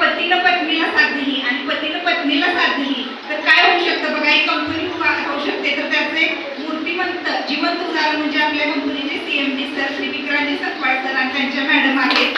पतीनं पत्नीला साथ दिली आणि पतीनं पत्नीला साथ दिली तर काय होऊ शकतं बघा, एक कंपनी होऊ शकते. तर त्याचं एक मूर्तिमंत जिवंत उदाहरण म्हणजे आपल्या कंपनीचे CMD sir Shri Vikrant Sakpal sir आणि त्यांच्या मॅडम आहेत.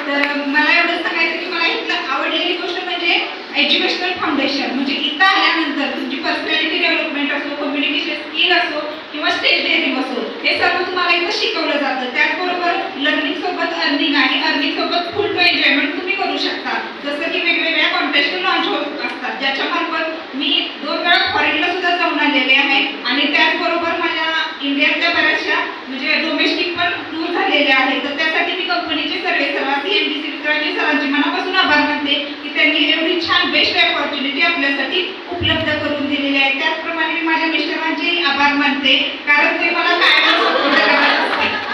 तर मला एवढं सांगायचं की मला इथलं आवडलेली गोष्ट म्हणजे एज्युकेशनल फाउंडेशन. म्हणजे इथं आल्यानंतर तुमची पर्सनॅलिटी डेव्हलपमेंट असो, कम्युनिकेशन स्किल असो किंवा स्टेज डेअरिंग असो, हे सर्व तुम्हाला इथं शिकवलं जातं. त्याचबरोबर लर्निंग सोबत अर्निंग आणि अर्निंग सोबत फुल टू एन्जॉयमेंट तुम्ही करू शकता. जसं की वेगवेगळ्या कॉन्टेस्ट लॉन्च होत असतात, ज्याच्या मार्फत मी 2 वेळा फॉरेनला सुद्धा जाऊन आलेले आहे आणि त्याचबरोबर माझ्या इंडियातल्या बऱ्याचशा म्हणजे डोमेस्टिक पण टूर झालेले आहेत. तर त्यासाठी मी कंपनीचे सर्वे सर्व CMD विक्रांत सरांचे मनापासून आभार मानते की त्यांनी एवढी छान बेस्ट अपॉर्च्युनिटी आपल्यासाठी उपलब्ध करून दिलेली आहे. त्याचप्रमाणे मी माझ्या मिस्टरांचे आभार मानते कारण ते मला कायम सपोर्ट करत असतात.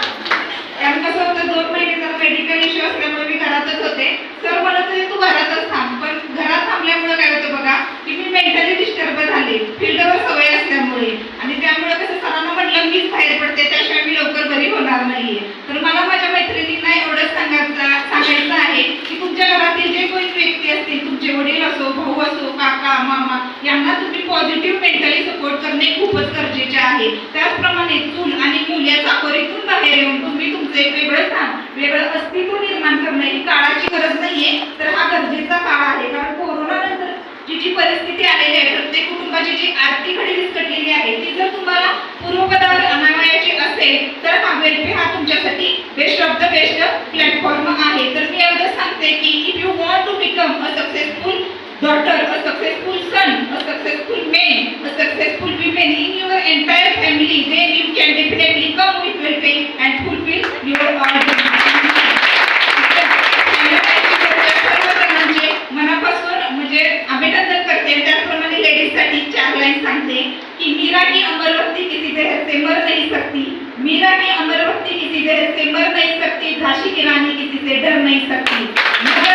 कारण कसं होतं 2 महिने जरा मेडिकल इश्यू असल्यामुळे मी घरातच होते. सर म्हणत होते तू घरातच थांब, पण घरात थांबल्यामुळे काय होतं बघा की मी मेंटली डिस्टर्ब झाले फील्डवर सवय असल्यामुळे आणि त्यामुळे कसं सरांना म्हटलं मीच बाहेर पडते त्याशिवाय मी लवकर बरी होणार नाहीये. तर मला माझ्या मैत्रिणींना एवढंच सांगायचं आहे की तुमच्या घरातील जे कोणी व्यक्ती असतील, तुमचे वडील असो, भाऊ असो, काका, मामा, यांना तुम्ही पॉझिटिव्ह मेंटली सपोर्ट करणे खूपच गरजेचे आहे. त्याचप्रमाणे चूल आणि मूल या चाकोरीतून बाहेर येऊन तुम्ही तुमचं एक वेगळं स्थान, वेगळं अस्तित्व निर्माण करणं ही काळाची गरज नाहीये, तर हा गरजेचा काळ आहे. कारण कोरोना नंतर जी परिस्थिती आलेली आहे, प्रत्येक कुटुंबाची जी आर्थिक घडी विस्कटलेली आहे, ती जर तुम्हाला पूर्वपदावर आणावयाची असेल तर हा वेलपे हा तुमच्यासाठी best of the best platform आहे. तर मी एवढं सांगते की if you want to become a successful daughter, a successful son, a successful man, a successful woman in your entire family, then you can definitely come with well-paying and fulfill your all dreams. मनापासून म्हणजे अभिनंदन करते. त्याचप्रमाणे लेडीजसाठी 4 line सांगते की मीरा की अमरवती किसी जहर से मर नहीं सकती, मीरा की अमरवती किसी जहर से मर नहीं सकती, झांसी की रानी किसी से डर नहीं सकती.